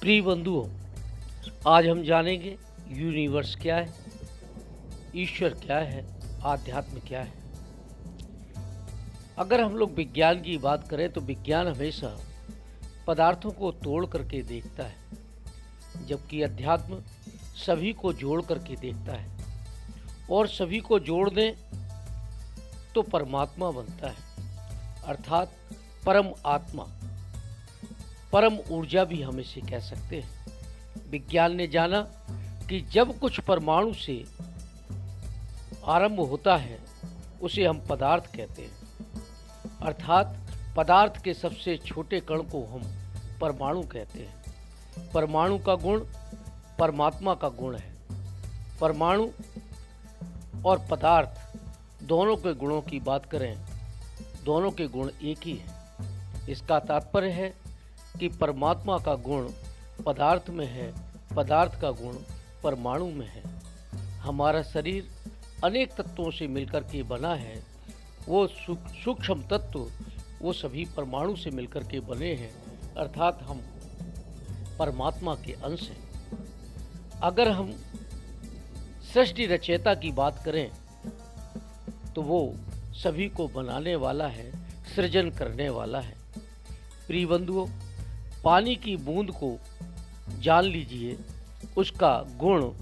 प्रिय बंधुओं, आज हम जानेंगे यूनिवर्स क्या है, ईश्वर क्या है, आध्यात्म क्या है। अगर हम लोग विज्ञान की बात करें तो विज्ञान हमेशा पदार्थों को तोड़ करके देखता है, जबकि अध्यात्म सभी को जोड़ करके देखता है और सभी को जोड़ दें तो परमात्मा बनता है, अर्थात परम आत्मा, परम ऊर्जा भी हम इसे कह सकते हैं। विज्ञान ने जाना कि जब कुछ परमाणु से आरंभ होता है उसे हम पदार्थ कहते हैं, अर्थात पदार्थ के सबसे छोटे कण को हम परमाणु कहते हैं। परमाणु का गुण परमात्मा का गुण है। परमाणु और पदार्थ दोनों के गुणों की बात करें, दोनों के गुण एक ही हैं। इसका तात्पर्य है कि परमात्मा का गुण पदार्थ में है, पदार्थ का गुण परमाणु में है। हमारा शरीर अनेक तत्वों से मिलकर के बना है। वो सूक्ष्म तत्व वो सभी परमाणु से मिलकर के बने हैं, अर्थात हम परमात्मा के अंश हैं। अगर हम सृष्टि रचयिता की बात करें तो वो सभी को बनाने वाला है, सृजन करने वाला है। प्रिय बंधुओं, पानी की बूंद को जान लीजिए, उसका गुण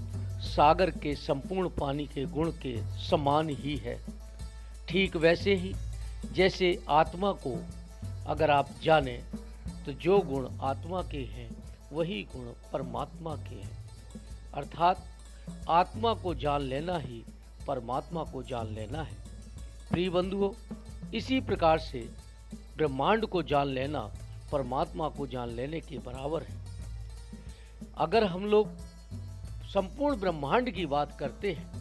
सागर के संपूर्ण पानी के गुण के समान ही है। ठीक वैसे ही जैसे आत्मा को अगर आप जानें तो जो गुण आत्मा के हैं वही गुण परमात्मा के हैं, अर्थात आत्मा को जान लेना ही परमात्मा को जान लेना है। प्रिय बंधुओं, इसी प्रकार से ब्रह्मांड को जान लेना परमात्मा को जान लेने के बराबर है। अगर हम लोग संपूर्ण ब्रह्मांड की बात करते हैं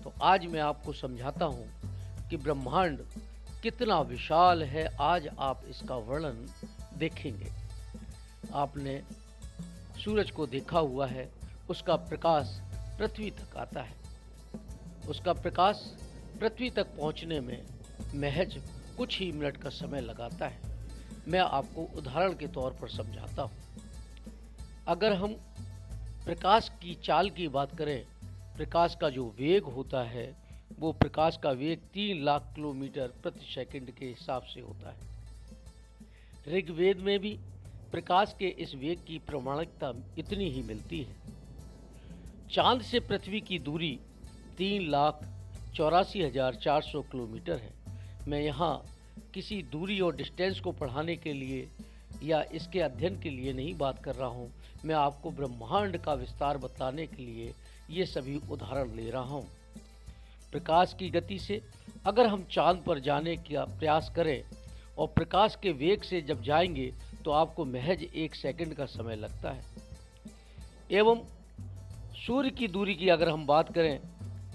तो आज मैं आपको समझाता हूँ कि ब्रह्मांड कितना विशाल है। आज आप इसका वर्णन देखेंगे। आपने सूरज को देखा हुआ है, उसका प्रकाश पृथ्वी तक आता है। उसका प्रकाश पृथ्वी तक पहुँचने में महज कुछ ही मिनट का समय लगाता है। मैं आपको उदाहरण के तौर पर समझाता हूँ। अगर हम प्रकाश की चाल की बात करें, प्रकाश का जो वेग होता है वो प्रकाश का वेग 3 लाख किलोमीटर प्रति सेकंड के हिसाब से होता है। ऋग्वेद में भी प्रकाश के इस वेग की प्रामाणिकता इतनी ही मिलती है। चांद से पृथ्वी की दूरी 3,84,400 किलोमीटर है। मैं यहाँ किसी दूरी और डिस्टेंस को पढ़ाने के लिए या इसके अध्ययन के लिए नहीं बात कर रहा हूँ। मैं आपको ब्रह्मांड का विस्तार बताने के लिए ये सभी उदाहरण ले रहा हूँ। प्रकाश की गति से अगर हम चांद पर जाने का प्रयास करें और प्रकाश के वेग से जब जाएंगे तो आपको महज 1 सेकंड का समय लगता है। एवं सूर्य की दूरी की अगर हम बात करें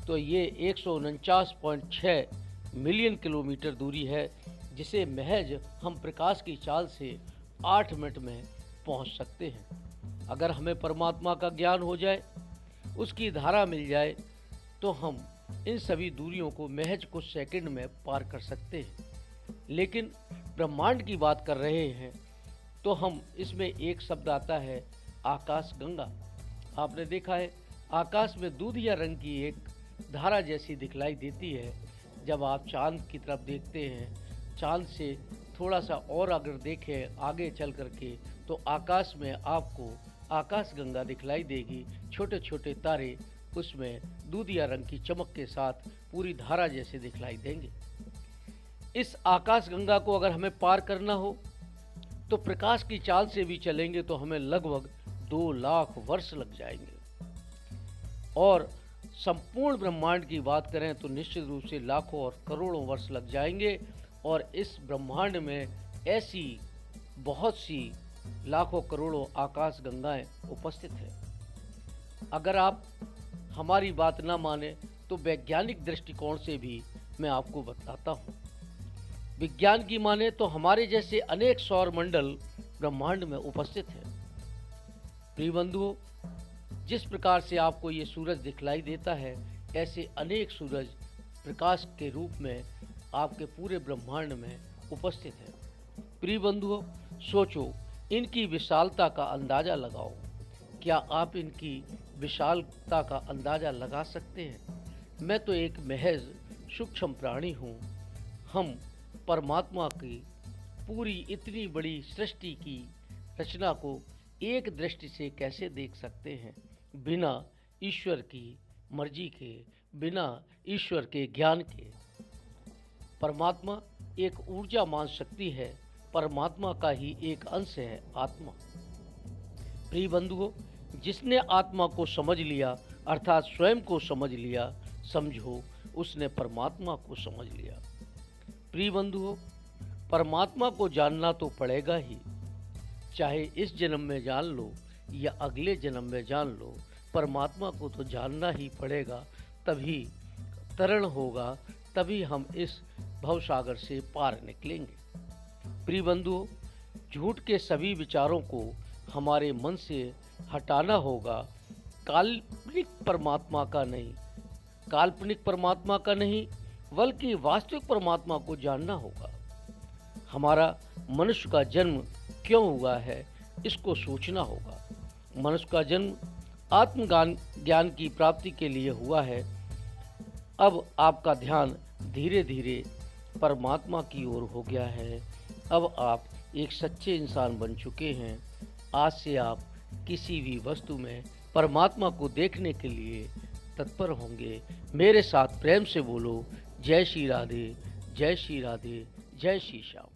तो ये 149.6 मिलियन किलोमीटर दूरी है, जिसे महज हम प्रकाश की चाल से 8 मिनट में पहुंच सकते हैं। अगर हमें परमात्मा का ज्ञान हो जाए, उसकी धारा मिल जाए, तो हम इन सभी दूरियों को महज कुछ सेकंड में पार कर सकते हैं। लेकिन ब्रह्मांड की बात कर रहे हैं तो हम इसमें एक शब्द आता है आकाश गंगा। आपने देखा है आकाश में दूधिया रंग की एक धारा जैसी दिखलाई देती है। जब आप चांद की तरफ देखते हैं, चांद से थोड़ा सा और अगर देखें आगे चल करके तो आकाश में आपको आकाश गंगा दिखलाई देगी। छोटे छोटे तारे उसमें दूधिया रंग की चमक के साथ पूरी धारा जैसे दिखलाई देंगे। इस आकाश गंगा को अगर हमें पार करना हो तो प्रकाश की चाल से भी चलेंगे तो हमें लगभग 2 लाख वर्ष लग जाएंगे। और संपूर्ण ब्रह्मांड की बात करें तो निश्चित रूप से लाखों और करोड़ों वर्ष लग जाएंगे। और इस ब्रह्मांड में ऐसी बहुत सी लाखों करोड़ों आकाश गंगाएं उपस्थित हैं। अगर आप हमारी बात ना माने तो वैज्ञानिक दृष्टिकोण से भी मैं आपको बताता हूँ। विज्ञान की माने तो हमारे जैसे अनेक सौर मंडल ब्रह्मांड में उपस्थित हैं। प्रिय बंधुओं, जिस प्रकार से आपको ये सूरज दिखलाई देता है, ऐसे अनेक सूरज प्रकाश के रूप में आपके पूरे ब्रह्मांड में उपस्थित है। प्रिय बंधुओं, सोचो इनकी विशालता का अंदाज़ा लगाओ। क्या आप इनकी विशालता का अंदाज़ा लगा सकते हैं? मैं तो एक महज सूक्ष्म प्राणी हूँ। हम परमात्मा की पूरी इतनी बड़ी सृष्टि की रचना को एक दृष्टि से कैसे देख सकते हैं, बिना ईश्वर की मर्जी के, बिना ईश्वर के ज्ञान के। परमात्मा एक ऊर्जामान शक्ति है, परमात्मा का ही एक अंश है आत्मा। प्रिय बंधुओं, जिसने आत्मा को समझ लिया अर्थात स्वयं को समझ लिया, समझो उसने परमात्मा को समझ लिया। प्रिय बंधुओं, परमात्मा को जानना तो पड़ेगा ही, चाहे इस जन्म में जान लो या अगले जन्म में जान लो, परमात्मा को तो जानना ही पड़ेगा। तभी तरण होगा, तभी हम इस भवसागर से पार निकलेंगे। प्रिय बंधुओं, झूठ के सभी विचारों को हमारे मन से हटाना होगा। काल्पनिक परमात्मा का नहीं, काल्पनिक परमात्मा का नहीं, बल्कि वास्तविक परमात्मा को जानना होगा। हमारा मनुष्य का जन्म क्यों हुआ है, इसको सोचना होगा। मनुष्य का जन्म आत्मज्ञान ज्ञान की प्राप्ति के लिए हुआ है। अब आपका ध्यान धीरे धीरे परमात्मा की ओर हो गया है। अब आप एक सच्चे इंसान बन चुके हैं। आज से आप किसी भी वस्तु में परमात्मा को देखने के लिए तत्पर होंगे। मेरे साथ प्रेम से बोलो, जय श्री राधे, जय श्री राधे, जय श्री श्याम।